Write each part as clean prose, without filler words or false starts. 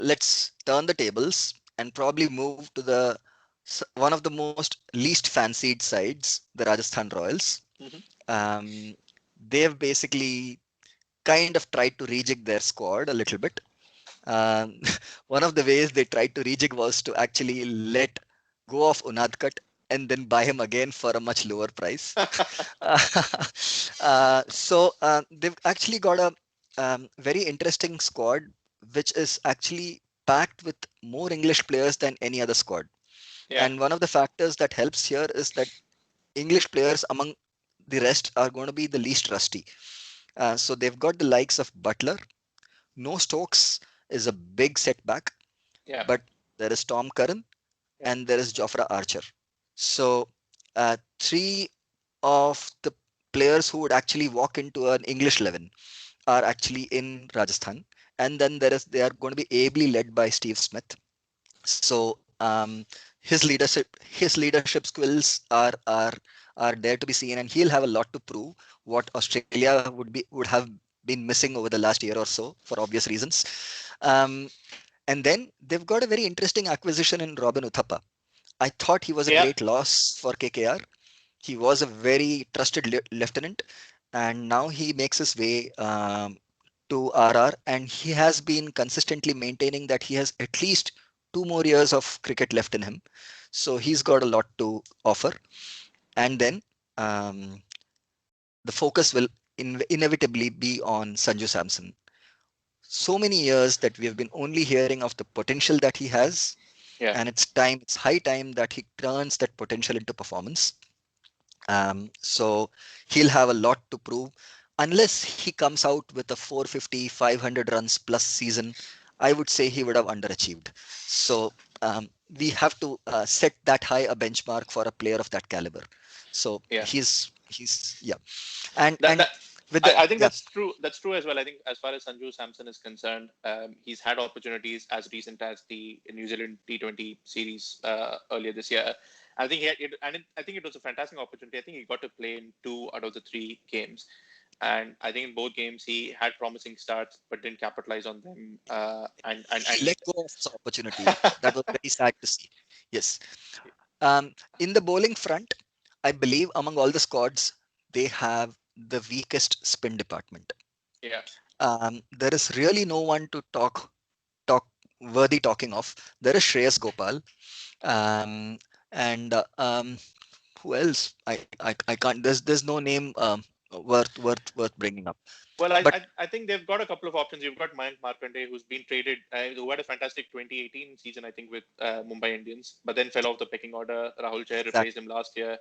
let's turn the tables and probably move to the one of the most least fancied sides, the Rajasthan Royals. Mhm. Um, they've basically kind of tried to rejig their squad a little bit. Um, one of the ways they tried to rejig was to actually let go of Unadkat and then buy him again for a much lower price. They've actually got a very interesting squad, which is actually packed with more English players than any other squad. Yeah. And one of the factors that helps here is that English players among the rest are going to be the least rusty. So they've got the likes of Butler. No Stokes is a big setback, Yeah. but there is Tom Curran Yeah. and there is Jofra Archer. So three of the players who would actually walk into an English 11 are actually in Rajasthan, and then they are going to be ably led by Steve Smith. So his leadership skills are there to be seen, and he'll have a lot to prove. What Australia would have been missing over the last year or so for obvious reasons. Um, and then they've got a very interesting acquisition in Robin Uthappa. I thought he was a Yeah. great loss for KKR. He was a very trusted lieutenant, and now he makes his way to RR, and he has been consistently maintaining that he has at least 2 more years of cricket left in him. So he's got a lot to offer. And then um, the focus will inevitably be on Sanju Samson. So many years that we have been only hearing of the potential that he has, Yeah. and it's high time that he turns that potential into performance. So he'll have a lot to prove. Unless he comes out with a 450, 500 runs plus season, I would say he would have underachieved. So we have to set that high a benchmark for a player of that caliber. So Yeah. he's yeah, and That and that with the I think yeah that's true. That's true as well. I think as far as Sanju Samson is concerned, he's had opportunities as recent as the New Zealand T20 series earlier this year. I think he had, I think it was a fantastic opportunity. I think he got to play in 2 out of the 3 games, and I think in both games he had promising starts but didn't capitalize on them. he let go of his opportunity. That was very sad to see. Yes. In the bowling front, I believe among all the squads, they have the weakest spin department. Yeah. There is really no one to talk worthy talking of. There is Shreyas Gopal, um, and who else? I can't. There's no name worth bringing up. Well, But I think they've got a couple of options. You've got Mayank Markande, who's been traded, who had a fantastic 2018 season, I think, with Mumbai Indians, but then fell off the pecking order. Rahul Chahar replaced exactly, him last year.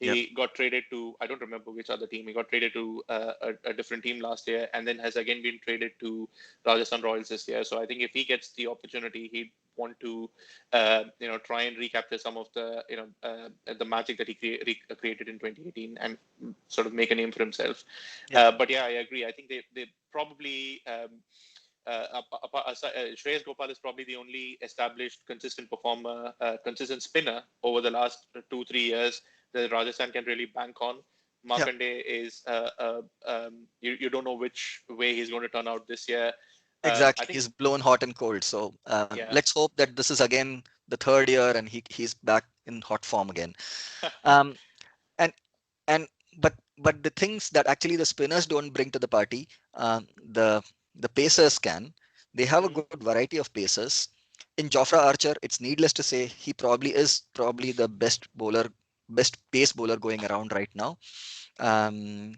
yeah, He got traded to, I don't remember which other team. He got traded to a different team last year, and then has again been traded to Rajasthan Royals this year. So I think if he gets the opportunity, he'd want to, try and recapture some of the magic that he created in 2018 and sort of make a name for himself. yeah, But yeah, I agree. I think they probably Shreyas Gopal is probably the only established consistent performer, consistent spinner over the last 2-3 years that Rajasthan can really bank on. yeah. Markande is you don't know which way he's going to turn out this year. I Exactly. think He's blown hot and cold. So yeah. let's hope that this is again the third year and he's back in hot form again. Um, and and but the things that actually the spinners don't bring to the party, the pacers can. They have a Mhm. good variety of pacers. In Jofra Archer, it's needless to say he probably the best pace bowler going around right now.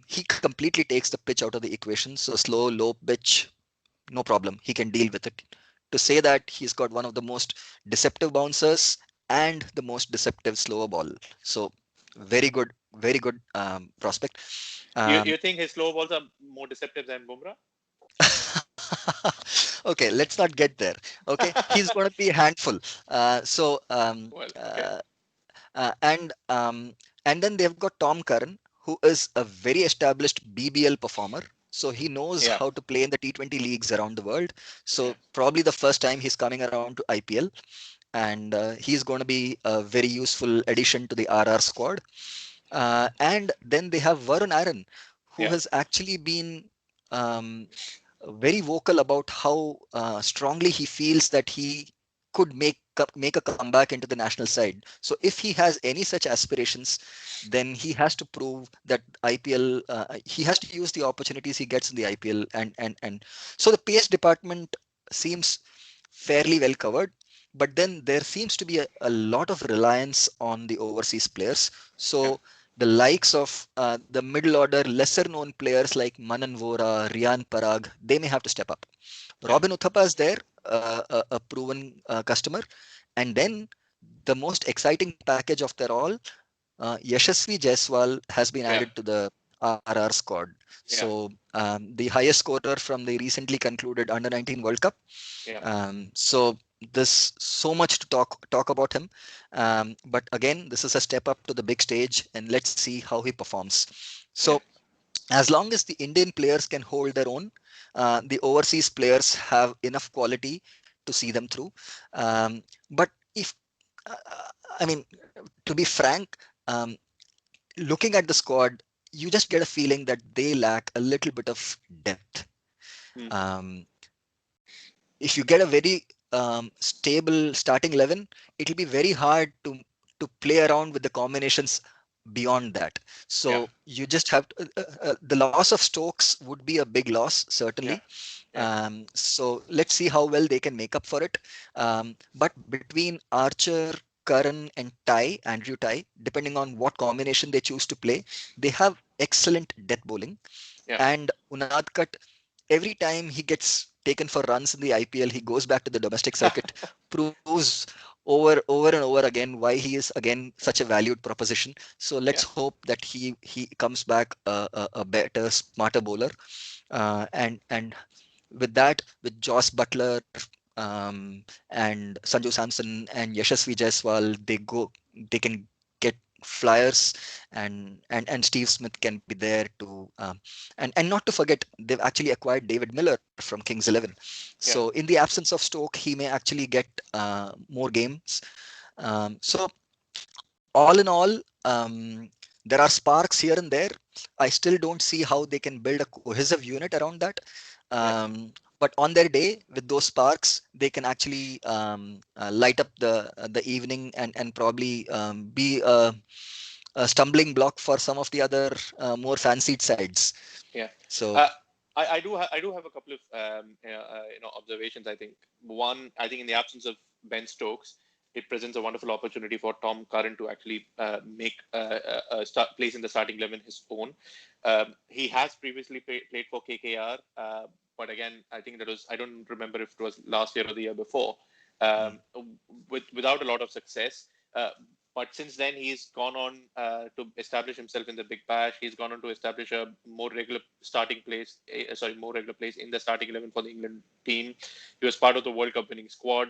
He completely takes the pitch out of the equation. So slow, low pitch, no problem. He can deal with it. To say that he's got one of the most deceptive bouncers and the most deceptive slower ball. So very good prospect. You Um, think his slow balls are more deceptive than Bumrah? okay, let's not get there. Okay, he's going to be a handful. So Well, okay. and and then they've got Tom Curran, who is a very established BBL performer. So he knows Yeah. how to play in the T20 leagues around the world. Yeah. So probably the first time he's coming around to IPL, and he's going to be a very useful addition to the RR squad. And then they have Varun Aaron, who Yeah. has actually been um, very vocal about how strongly he feels that he could make a comeback into the national side. So if he has any such aspirations, then he has to prove that IPL. He has to use the opportunities he gets in the IPL, and so the pace department seems fairly well covered. But then there seems to be a lot of reliance on the overseas players. Yeah, So the likes of the middle order, lesser known players like Manan Vora, Riyan Parag, they may have to step up. yeah, Robin Uthappa is there, a proven customer. And then the most exciting package of their all, Yashasvi Jaiswal has been yeah, added to the RR squad. yeah, So the highest scorer from the recently concluded Under 19 World Cup. yeah, So there's so much to talk about him. But again, this is a step up to the big stage, and let's see how he performs. So yeah, as long as the Indian players can hold their own, the overseas players have enough quality to see them through. But if I mean, to be frank, looking at the squad, you just get a feeling that they lack a little bit of depth. mm, Um, if you get a very stable starting 11, it'll be very hard to play around with the combinations beyond that. yeah, So you just have to, the loss of Stokes would be a big loss, yeah, certainly. yeah, So let's see how well they can make up for it. But between Archer, Karan, and Andrew Ty, depending on what combination they choose to play, they have excellent death bowling. yeah, And Unadkat, every time he gets taken for runs in the IPL, he goes back to the domestic circuit, proves over and over again why he is again such a valued proposition. So let's yeah, hope that he comes back a better, smarter bowler. And with that, with Joss Butler and Sanju Samson and Yashasvi Jaiswal, they can get flyers, and Steve Smith can be there to and not to forget, they've actually acquired David Miller from Kings 11. So yeah, in the absence of Stoke, he may actually get more games. So all in all, there are sparks here and there. I still don't see how they can build a cohesive unit around that. yeah. But on their day, with those sparks, they can actually light up the evening, and probably be a stumbling block for some of the other more fancied sides. Yeah. So Uh, I do have a couple of observations. I think one, I think in the absence of Ben Stokes, it presents a wonderful opportunity for Tom Curran to actually make a place in the starting 11 his own. He has previously played for KKR, but again, I think that was, I don't remember if it was last year or the year before, mm, um, without a lot of success. But since then, he's gone on to establish himself in the Big Bash. He's gone on to establish a more regular more regular place in the starting 11 for the England team. He was part of the World Cup winning squad.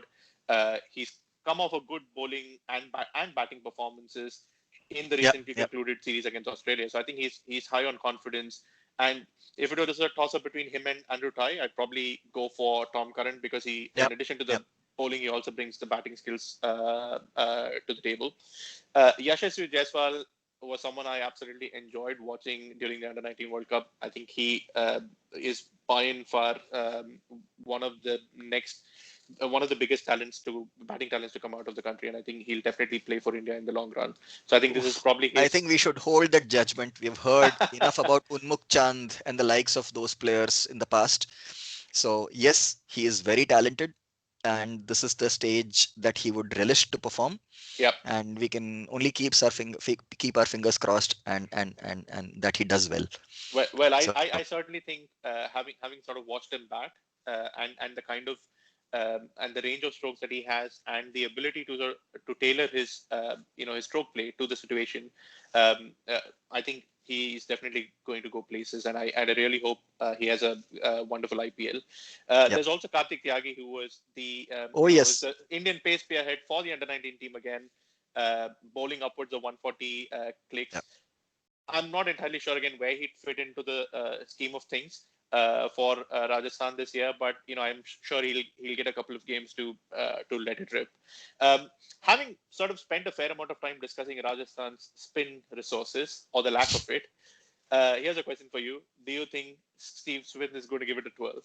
He's come off a good bowling and batting performances in the yeah, recently yeah, concluded series against Australia. So I think he's high on confidence. And if it was a toss up between him and Andrew Ty, I'd probably go for Tom Curran because he, yeah, in addition to yeah. the bowling, he also brings the batting skills to the table. Yashasvi Jaiswal was someone I absolutely enjoyed watching during the Under 19 World Cup. I think he is by and far one of the next. One of the biggest batting talents to come out of the country, and I think he'll definitely play for India in the long run. So I think this is Oof. probably I his. think we should hold that judgment. We've heard enough about Unmukh Chand and the likes of those players in the past. So yes, he is very talented, and this is the stage that he would relish to perform. Yep. And we can only keep our fingers crossed, and that he does well. Well, So I certainly think having sort of watched him bat and the kind of and the range of strokes that he has and the ability to tailor his his stroke play to the situation, I think he is definitely going to go places, and I really hope he has a wonderful IPL. yep. There's also Kartik Tyagi, who was the Oh is yes. the Indian pace spearhead for the under 19 team again, bowling upwards of 140 clicks. Yep. I'm not entirely sure again where he'd fit into the scheme of things for Rajasthan this year, but I'm sure he'll get a couple of games to let it rip. Having sort of spent a fair amount of time discussing Rajasthan's spin resources or the lack of it, Here's a question for you. Do you think Steve Smith is going to give it a 12?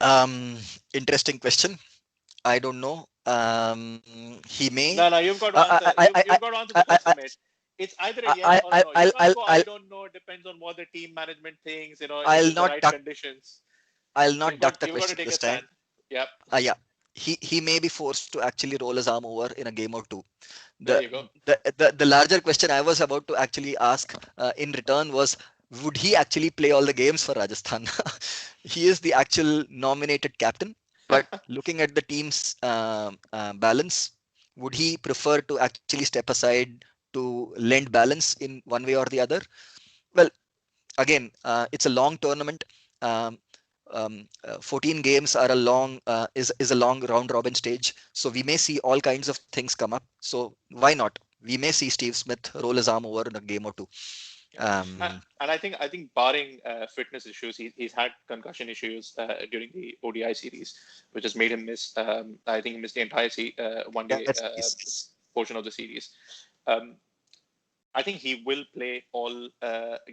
Um, Interesting question. I don't know. He may. No, you've got to answer. You've got to answer the question, mate. It's either a yes or a no. You can't go, I don't know. It depends on what the team management thinks, if I'll it's the not right duck. conditions. I'll not duck the You've got to question take a this time. stand. Yep. Yeah, he may be forced to actually roll his arm over in a game or two. There The you go. the larger question I was about to actually ask in return was, would he actually play all the games for Rajasthan? He is the actual nominated captain, but looking at the team's balance, would he prefer to actually step aside to lend balance in one way or the other? Well, again, it's a long tournament. Um, 14 games are a long is a long round robin stage, so we may see all kinds of things come up. So why not? We may see Steve Smith roll his arm over in a game or two. Yeah. Um, And I think barring fitness issues, he's had concussion issues during the ODI series, which has made him miss. I think he missed the entire one day yes, yes, yes. portion of the series. Um, I think he will play all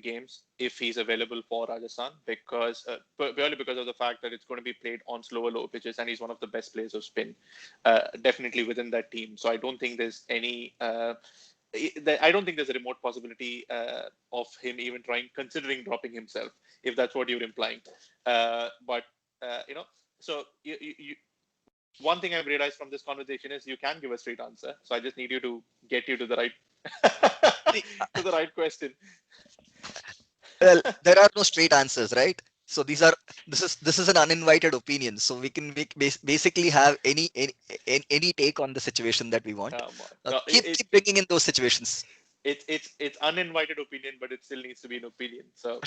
games if he's available for Rajasthan, because purely because of the fact that it's going to be played on slower, low pitches, and he's one of the best players of spin, definitely within that team. So I don't think there's any. I don't think there's a remote possibility of him even trying, considering dropping himself, if that's what you're implying. But so one thing I've realized from this conversation is you can give a straight answer. So I just need you to get you to the right See, to the right question. well, there are no straight answers, right? So this is an uninvited opinion. So we can basically have any take on the situation that we want. No, Keep bringing in those situations. it's uninvited opinion, but it still needs to be an opinion. So